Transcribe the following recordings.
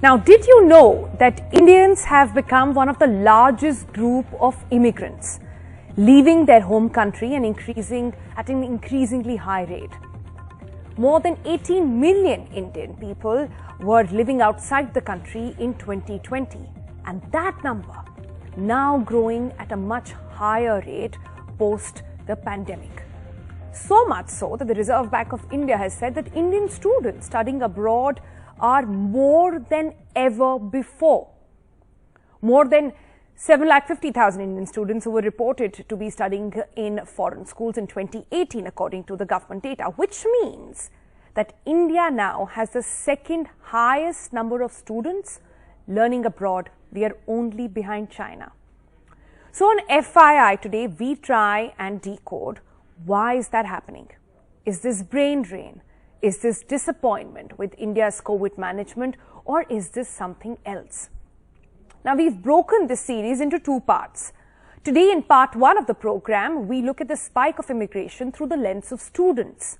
Now, did you know that Indians have become one of the largest group of immigrants, leaving their home country and increasing at an increasingly high rate? More than 18 million Indian people were living outside the country in 2020, and that number now growing at a much higher rate post the pandemic. So much so that the Reserve Bank of India has said that Indian students studying abroad are more than ever before. More than 750,000 Indian students who were reported to be studying in foreign schools in 2018, according to the government data, which means that India now has the second highest number of students learning abroad. We are only behind China. So on FII today, we try and decode why is that happening. Is this brain drain? Is this disappointment with India's COVID management, or is this something else? Now, we've broken this series into two parts. Today, in part one of the program, we look at the spike of immigration through the lens of students.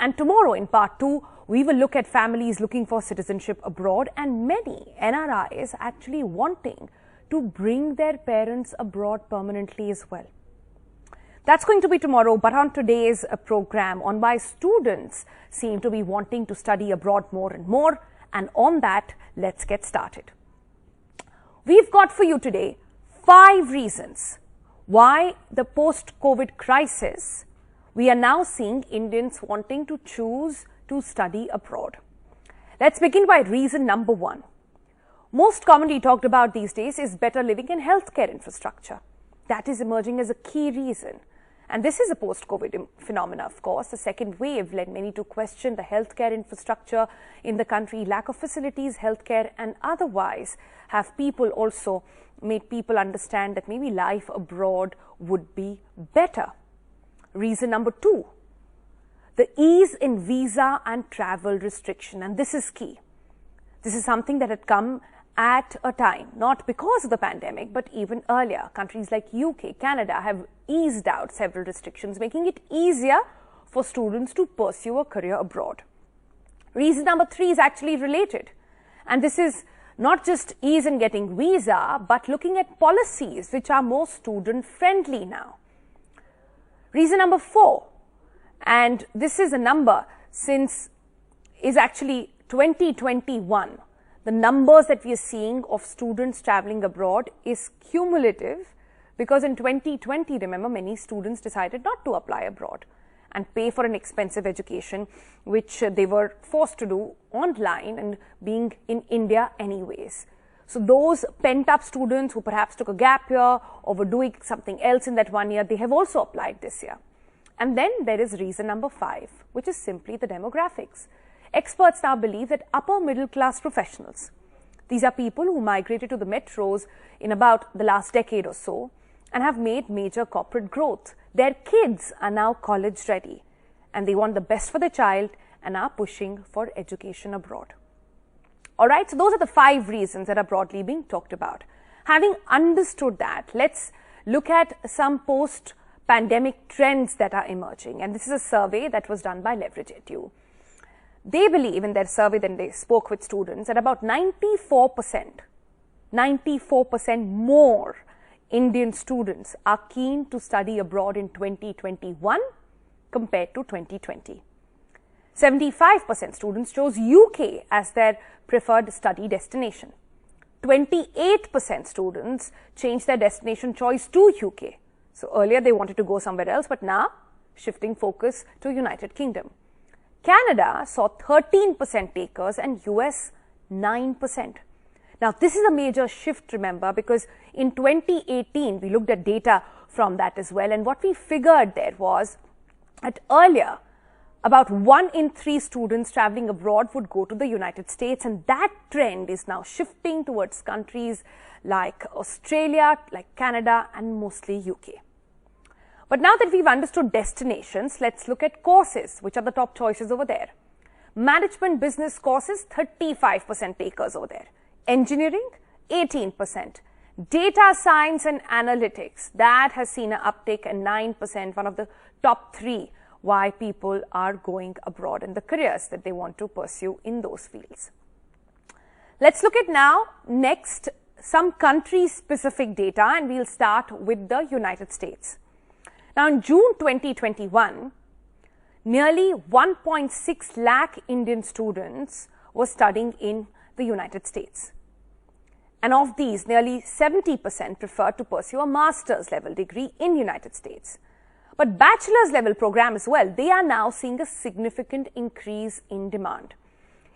And tomorrow, in part two, we will look at families looking for citizenship abroad and many NRIs actually wanting to bring their parents abroad permanently as well. That's going to be tomorrow, but on today's program on why students seem to be wanting to study abroad more and more, and on that, let's get started. We've got for you today 5 reasons why the post-COVID crisis, we are now seeing Indians wanting to choose to study abroad. Let's begin by reason number 1. Most commonly talked about these days is better living and healthcare infrastructure. That is emerging as a key reason. And this is a post-COVID phenomena, of course. The second wave led many to question the healthcare infrastructure in the country, lack of facilities, healthcare and otherwise have people also made people understand that maybe life abroad would be better. Reason number 2, the ease in visa and travel restriction. And this is key. This is something that had come at a time, not because of the pandemic, but even earlier. Countries like UK, Canada have eased out several restrictions, making it easier for students to pursue a career abroad. Reason number 3 is actually related. And this is not just ease in getting visa, but looking at policies which are more student-friendly now. Reason number 4, and this is a number since is actually 2021. The numbers that we are seeing of students traveling abroad is cumulative because in 2020, remember, many students decided not to apply abroad and pay for an expensive education, which they were forced to do online and being in India anyways. So those pent-up students who perhaps took a gap year or were doing something else in that 1 year, they have also applied this year. And then there is reason number 5, which is simply the demographics. Experts now believe that upper middle class professionals, these are people who migrated to the metros in about the last decade or so and have made major corporate growth. Their kids are now college ready and they want the best for their child and are pushing for education abroad. Alright, so those are the 5 reasons that are broadly being talked about. Having understood that, let's look at some post-pandemic trends that are emerging. And this is a survey that was done by Leverage Edu. They believe in their survey, then they spoke with students, that about 94% more Indian students are keen to study abroad in 2021 compared to 2020. 75% students chose UK as their preferred study destination. 28% students changed their destination choice to UK. So earlier they wanted to go somewhere else, but now shifting focus to United Kingdom. Canada saw 13% takers and US 9%. Now, this is a major shift, remember, because in 2018, we looked at data from that as well. And what we figured there was that earlier, about 1 in 3 students traveling abroad would go to the United States. And that trend is now shifting towards countries like Australia, like Canada, and mostly UK. But now that we've understood destinations, let's look at courses, which are the top choices over there. Management business courses, 35% takers over there. Engineering, 18%. Data science and analytics, that has seen an uptick at 9%, one of the top 3 why people are going abroad and the careers that they want to pursue in those fields. Let's look at now next some country-specific data, and we'll start with the United States. Now, in June 2021, nearly 1.6 lakh Indian students were studying in the United States. And of these, nearly 70% preferred to pursue a master's level degree in the United States. But bachelor's level program as well, they are now seeing a significant increase in demand.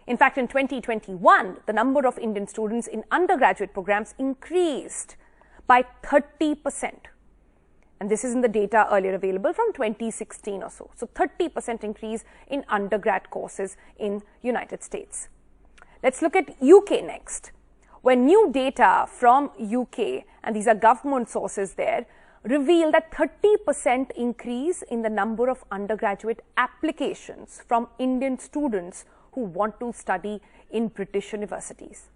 In fact, in 2021, the number of Indian students in undergraduate programs increased by 30%. And this is in the data earlier available from 2016 or so. So 30% increase in undergrad courses in United States. Let's look at UK next, where new data from UK, and these are government sources there, reveal that 30% increase in the number of undergraduate applications from Indian students who want to study in British universities.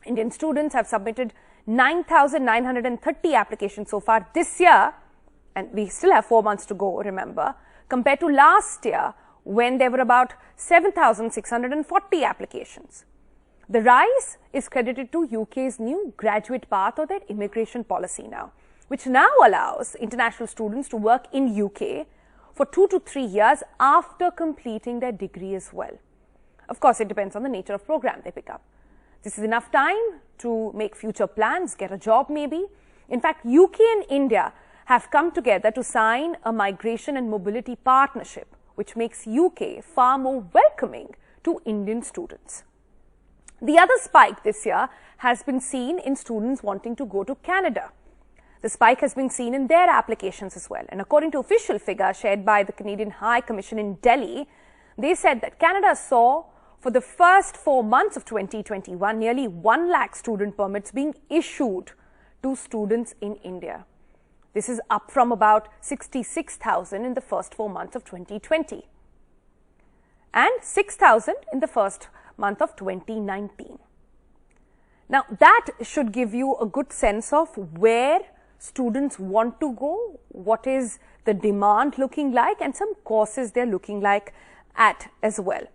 Indian students have submitted 9,930 applications so far this year, and we still have 4 months to go, remember, compared to last year when there were about 7,640 applications. The rise is credited to UK's new graduate path, or their immigration policy now, which now allows international students to work in UK for 2 to 3 years after completing their degree as well. Of course, it depends on the nature of program they pick up. This is enough time to make future plans, get a job maybe. In fact, UK and India have come together to sign a migration and mobility partnership, which makes UK far more welcoming to Indian students. The other spike this year has been seen in students wanting to go to Canada. The spike has been seen in their applications as well. And according to official figures shared by the Canadian High Commission in Delhi, they said that Canada saw for the first 4 months of 2021, nearly 1 lakh student permits being issued to students in India. This is up from about 66,000 in the first 4 months of 2020 and 6,000 in the first month of 2019. Now, that should give you a good sense of where students want to go, what is the demand looking like, and some courses they're looking like at as well.